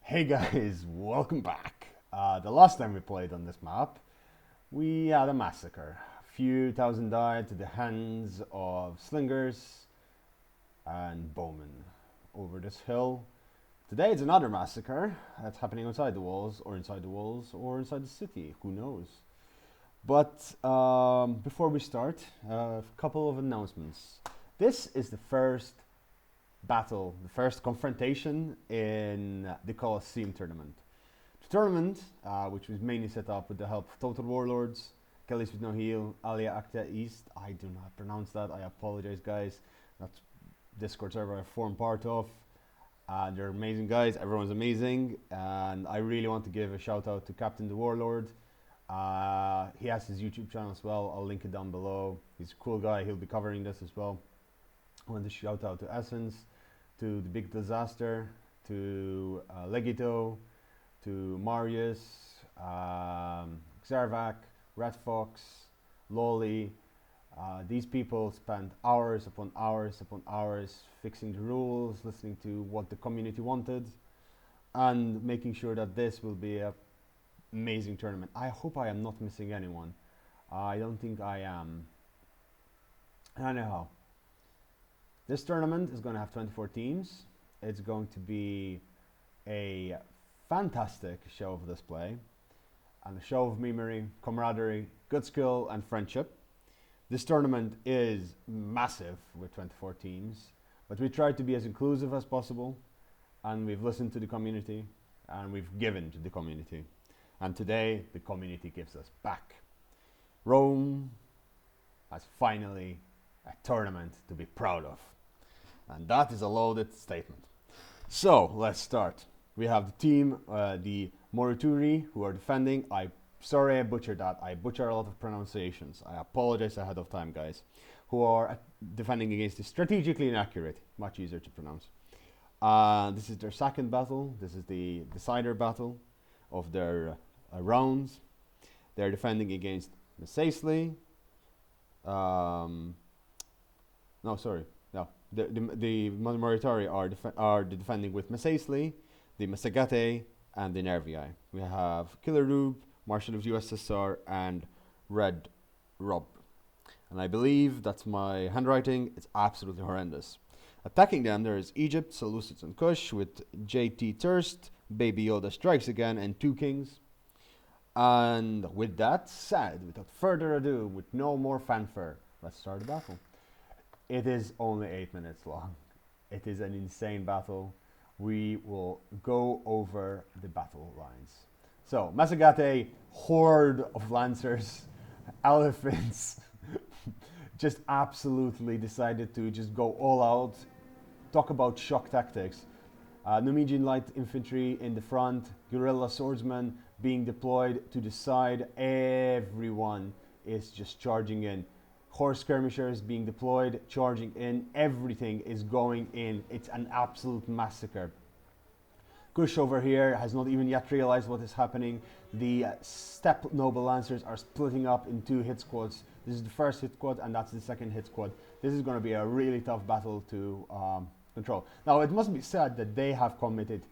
Hey guys, welcome back. The last time we played on this map, we had a massacre. A few thousand died to the hands of slingers and bowmen over this hill. Today it's another massacre that's happening outside the walls, or inside the walls, or inside the city. Who knows? But before we start, a couple of announcements. This is the first battle, the first confrontation in the Colosseum tournament. The tournament, which was mainly set up with the help of Total Warlords, Kelly's with no heal, Alia Acta East. I do not pronounce that. I apologize, guys. That's Discord server I form part of. They're amazing guys. Everyone's amazing, and I really want to give a shout out to Captain the Warlord. He has his YouTube channel as well. I'll link it down below. He's a cool guy. He'll be covering this as well. I want to shout out to Essence, to the Big Disaster, to Legito, to Marius, Xarvac, Red Fox, Lolly. These people spent hours upon hours upon hours fixing the rules, listening to what the community wanted, and making sure that this will be an amazing tournament. I hope I am not missing anyone. I don't think I am. Anyhow, this tournament is going to have 24 teams. It's going to be a fantastic show of display and a show of memory, camaraderie, good skill, and friendship. This tournament is massive with 24 teams, but we try to be as inclusive as possible, and we've listened to the community, and we've given to the community. And today, the community gives us back. Rome has finally a tournament to be proud of. And that is a loaded statement. So let's start. We have the team, the Morituri, who are defending. Sorry I butchered that. I butcher a lot of pronunciations. I apologize ahead of time, guys. Who are defending against the strategically inaccurate. Much easier to pronounce. This is their second battle. This is the decider battle of their rounds. They're defending against Mesaisley. The Morituri are defending with Mesaisley, the Masagate, and the Nervii. We have Killer Rube, Marshal of the USSR, and Red Rob. And I believe that's my handwriting. It's absolutely horrendous. Attacking them, there is Egypt, Seleucids, and Kush with JT Thirst, Baby Yoda Strikes Again, and Two Kings. And with that said, without further ado, with no more fanfare, let's start the battle. It is only 8 minutes long. It is an insane battle. We will go over the battle lines. So, Masagate, horde of lancers, elephants, just absolutely decided to just go all out. Talk about shock tactics. Numidian light infantry in the front, guerrilla swordsmen being deployed to the side. Everyone is just charging in. Horse skirmishers being deployed, charging in. Everything is going in. It's an absolute massacre. Kush over here has not even yet realized what is happening. The steppe noble lancers are splitting up in two hit squads. This is the first hit squad, and that's the second hit squad. This is going to be a really tough battle to control. Now, it must be said that they have committed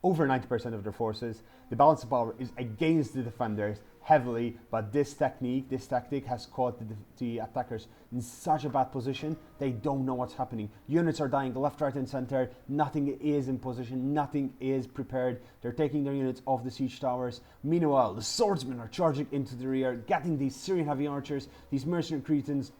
over 90% of their forces. The balance of power is against the defenders heavily, but this tactic has caught the attackers in such a bad position, they don't know what's happening. Units are dying left, right, and center. Nothing is in position. Nothing is prepared. They're taking their units off the siege towers. Meanwhile, the swordsmen are charging into the rear, getting these Syrian heavy archers, these mercenary Cretans,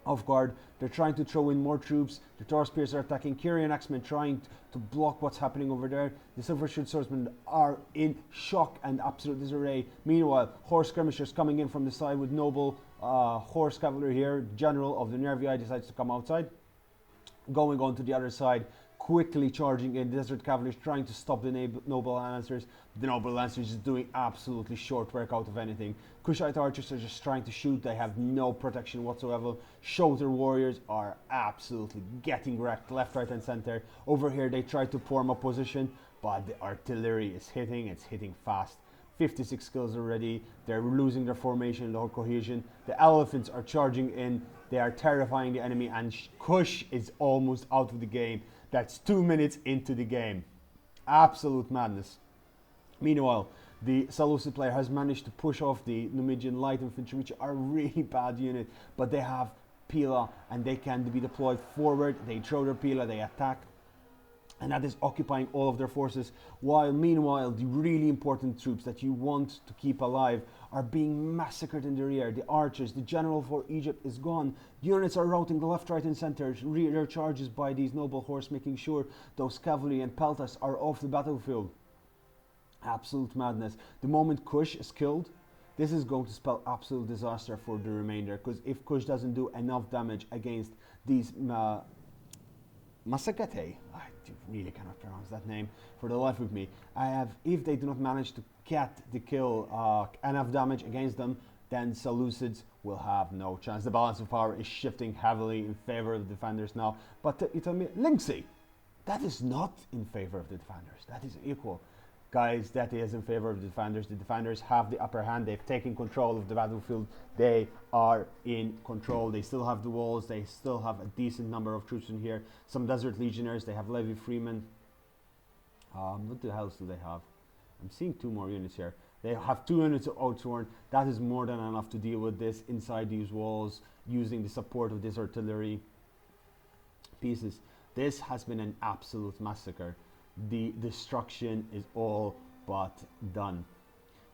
off guard. They're trying to throw in more troops. The Taur Spears are attacking. Kyrian X-Men trying to block what's happening over there. The Silver Shield Swordsmen are in shock and absolute disarray. Meanwhile, horse skirmishers coming in from the side with noble horse cavalry here. General of the Nervii decides to come outside. Going on to the other side, quickly charging in. Desert cavalry trying to stop the noble lancers. The noble lancers is doing absolutely short work out of anything. Kushite archers are just trying to shoot. They have no protection whatsoever. Shoulder warriors are absolutely getting wrecked left, right, and center. Over here they try to form a position, but the artillery is hitting. It's hitting fast. 56 kills already. They're losing their formation, their cohesion. The elephants are charging in. They are terrifying the enemy, and Kush is almost out of the game. That's 2 minutes into the game. Absolute madness. Meanwhile, the Seleucid player has managed to push off the Numidian light infantry, which are a really bad unit, but they have Pila and they can be deployed forward. They throw their Pila, they attack, and that is occupying all of their forces, while meanwhile the really important troops that you want to keep alive are being massacred in the rear. The archers, the general for Egypt is gone. Units are routing the left, right and center, rear charges by these noble horse, making sure those cavalry and peltas are off the battlefield. Absolute madness. The moment Kush is killed, this is going to spell absolute disaster for the remainder, because if Kush doesn't do enough damage against these Masakate, I really cannot pronounce that name for the life of me. If they do not manage to get the kill enough damage against them, then Seleucids will have no chance. The balance of power is shifting heavily in favor of the defenders now. But you tell me, Linksy, that is not in favor of the defenders. That is equal. Guys, that is in favor of the defenders. The defenders have the upper hand. They've taken control of the battlefield. They are in control. They still have the walls. They still have a decent number of troops in here. Some desert legionnaires. They have Levi Freeman. What the hell do they have? I'm seeing 2 more units here. They have 2 units of Outsworn. That is more than enough to deal with this inside these walls, using the support of this artillery pieces. This has been an absolute massacre. The destruction is all but done.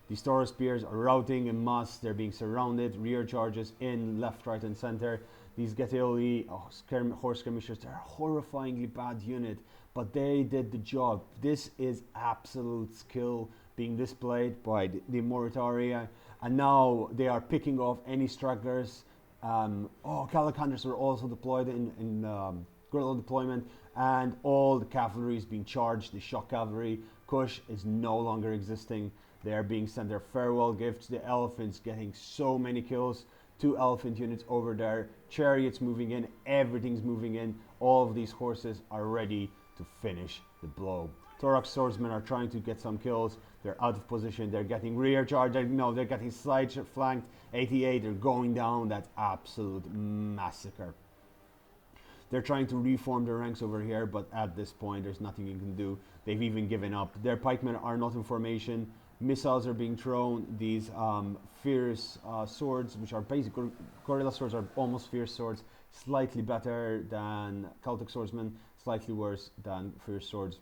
These Taurus spears are routing in mass. They're being surrounded. Rear charges in left, right and center. These Getaeoli horse skirmishers, they're a horrifyingly bad unit, but they did the job. This is absolute skill being displayed by the Moritaria, and now they are picking off any stragglers. Calicanders were also deployed in guerrilla deployment, and all the cavalry is being charged. The shock cavalry. Kush is no longer existing. They are being sent their farewell gifts. The elephants getting so many kills. 2 elephant units over there. Chariots moving in. Everything's moving in. All of these horses are ready to finish the blow. Thorax swordsmen are trying to get some kills. They're out of position. They're getting rear charged. They're getting side flanked. 88. They're going down. That's absolute massacre. They're trying to reform their ranks over here, but at this point, there's nothing you can do. They've even given up. Their pikemen are not in formation. Missiles are being thrown. These fierce swords, which are basically guerrilla swords, are almost fierce swords. Slightly better than Celtic swordsmen, slightly worse than fierce swords.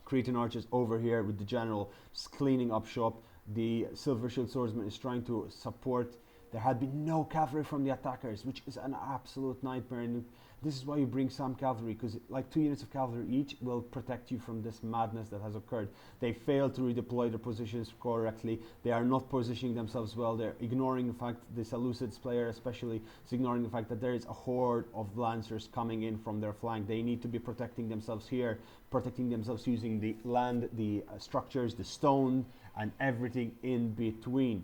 Cretan archers over here with the general just cleaning up shop. The silver shield swordsman is trying to support. There had been no cavalry from the attackers, which is an absolute nightmare. And this is why you bring some cavalry, because like 2 units of cavalry each will protect you from this madness that has occurred. They failed to redeploy their positions correctly. They are not positioning themselves well. They're ignoring the fact, the Seleucids player especially, is ignoring the fact that there is a horde of lancers coming in from their flank. They need to be protecting themselves here, protecting themselves using the land, the structures, the stone, and everything in between.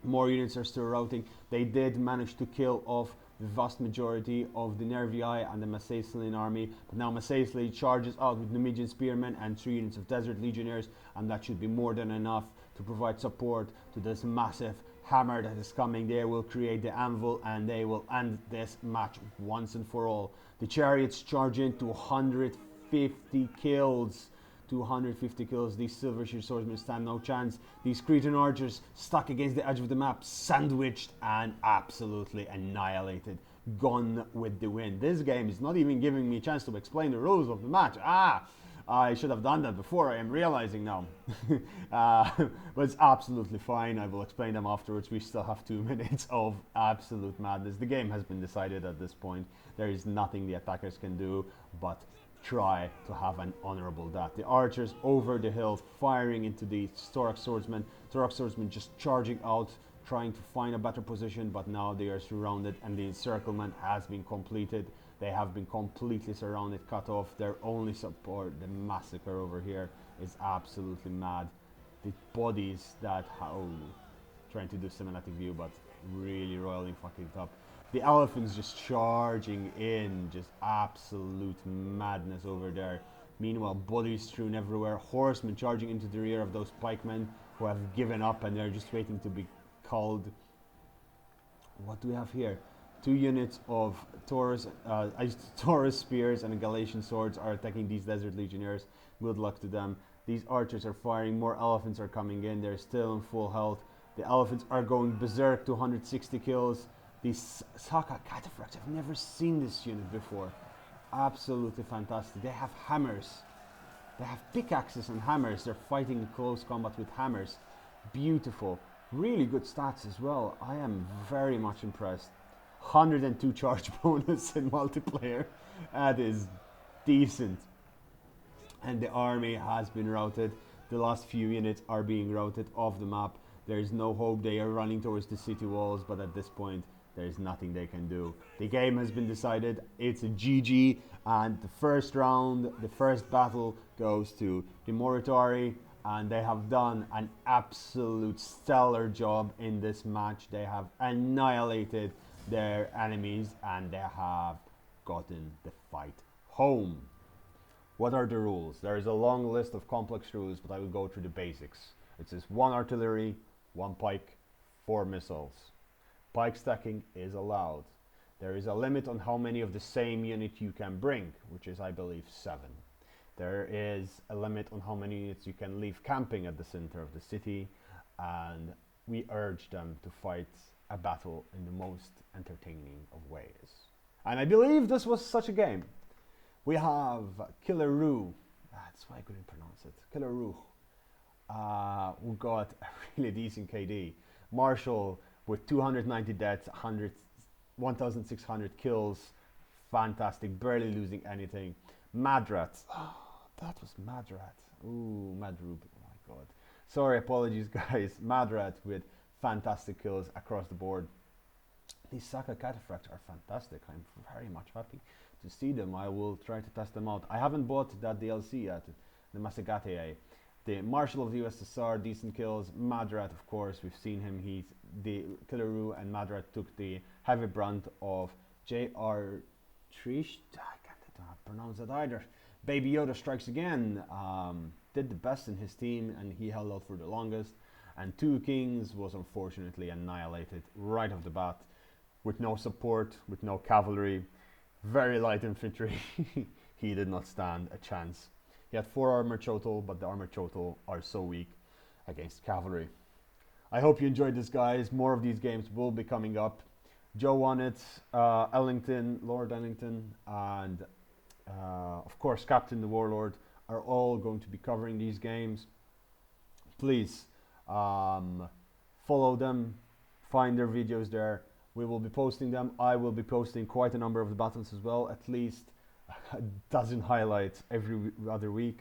More units are still routing. They did manage to kill off the vast majority of the Nervii and the Massacean army, but now Massacean charges out with Numidian spearmen and 3 units of desert legionnaires, and that should be more than enough to provide support to this massive hammer that is coming. They will create the anvil and they will end this match once and for all. The chariots charge in to 150 kills. 250 kills. These silver shield swordsmen stand no chance. These Cretan archers stuck against the edge of the map, sandwiched and absolutely annihilated. Gone with the wind. This game is not even giving me a chance to explain the rules of the match. I should have done that before. I am realizing now. But it's absolutely fine. I will explain them afterwards. We still have 2 minutes of absolute madness. The game has been decided at this point. There is nothing the attackers can do but try to have an honorable death. The archers over the hill firing into the Thorax swordsmen. Thorax swordsmen just charging out, trying to find a better position, but now they are surrounded and the encirclement has been completed. They have been completely surrounded, cut off their only support. The massacre over here is absolutely mad. The bodies that trying to do cinematic view, but really royally fucking top. The elephants just charging in, just absolute madness over there. Meanwhile, bodies strewn everywhere. Horsemen charging into the rear of those pikemen who have given up and they're just waiting to be called. What do we have here? 2 units of Taurus spears and Galatian swords are attacking these desert legionnaires. Good luck to them. These archers are firing, more elephants are coming in, they're still in full health. The elephants are going berserk to 160 kills. These Saka cataphracts, I've never seen this unit before. Absolutely fantastic. They have hammers. They have pickaxes and hammers. They're fighting in close combat with hammers. Beautiful. Really good stats as well. I am very much impressed. 102 charge bonus in multiplayer. That is decent. And the army has been routed. The last few units are being routed off the map. There is no hope. They are running towards the city walls, but at this point, there is nothing they can do. The game has been decided. It's a GG, and the first round, the first battle goes to the Moritari, and they have done an absolute stellar job in this match. They have annihilated their enemies, and they have gotten the fight home. What are the rules? There is a long list of complex rules, but I will go through the basics. It says 1 artillery, 1 pike, 4 missiles. Pike stacking is allowed. There is a limit on how many of the same unit you can bring, which is, I believe, 7. There is a limit on how many units you can leave camping at the center of the city, and we urge them to fight a battle in the most entertaining of ways. And I believe this was such a game. We have Killaroo, that's why I couldn't pronounce it, Killaroo, who got a really decent KD. Marshall with 290 deaths, 1,600 kills, fantastic, barely losing anything. Madrat, oh, that was Madrat, ooh, Madrub, oh my god. Sorry, apologies guys, Madrat with fantastic kills across the board. These Saka cataphracts are fantastic, I'm very much happy to see them. I will try to test them out. I haven't bought that DLC yet, the Masagate. The Marshal of the USSR, decent kills. Madrat, of course, we've seen him. He's the Killaroo, and Madrat took the heavy brunt of J.R. Trish. I can't pronounce that either. Baby Yoda strikes again. Did the best in his team, and he held out for the longest. And Two Kings was unfortunately annihilated right off the bat, with no support, with no cavalry. Very light infantry. He did not stand a chance. He had 4 armor total, but the armor total are so weak against cavalry. I hope you enjoyed this, guys. More of these games will be coming up. Joe won it, Ellington, Lord Ellington, and of course Captain the Warlord are all going to be covering these games. Please follow them, find their videos there. We will be posting them. I will be posting quite a number of the battles as well, at least a dozen highlights every week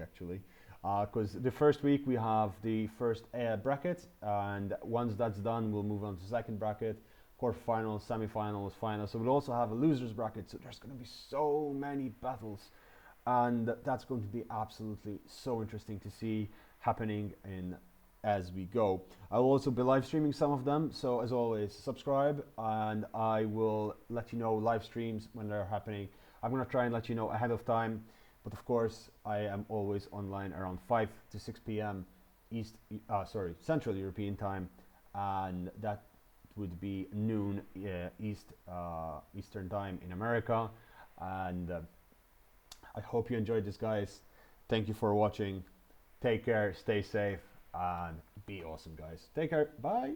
actually. Because the first week we have the first bracket, and once that's done, we'll move on to the second bracket, quarterfinals, semifinals, finals. So we'll also have a losers bracket. So there's going to be so many battles, and that's going to be absolutely so interesting to see happening in as we go. I will also be live streaming some of them, so as always, subscribe and I will let you know live streams when they're happening. I'm gonna try and let you know ahead of time, but of course I am always online around 5 to 6 p.m. Central European time, and that would be noon Eastern time in America. And I hope you enjoyed this, guys. Thank you for watching. Take care, stay safe, and be awesome, guys. Take care. Bye.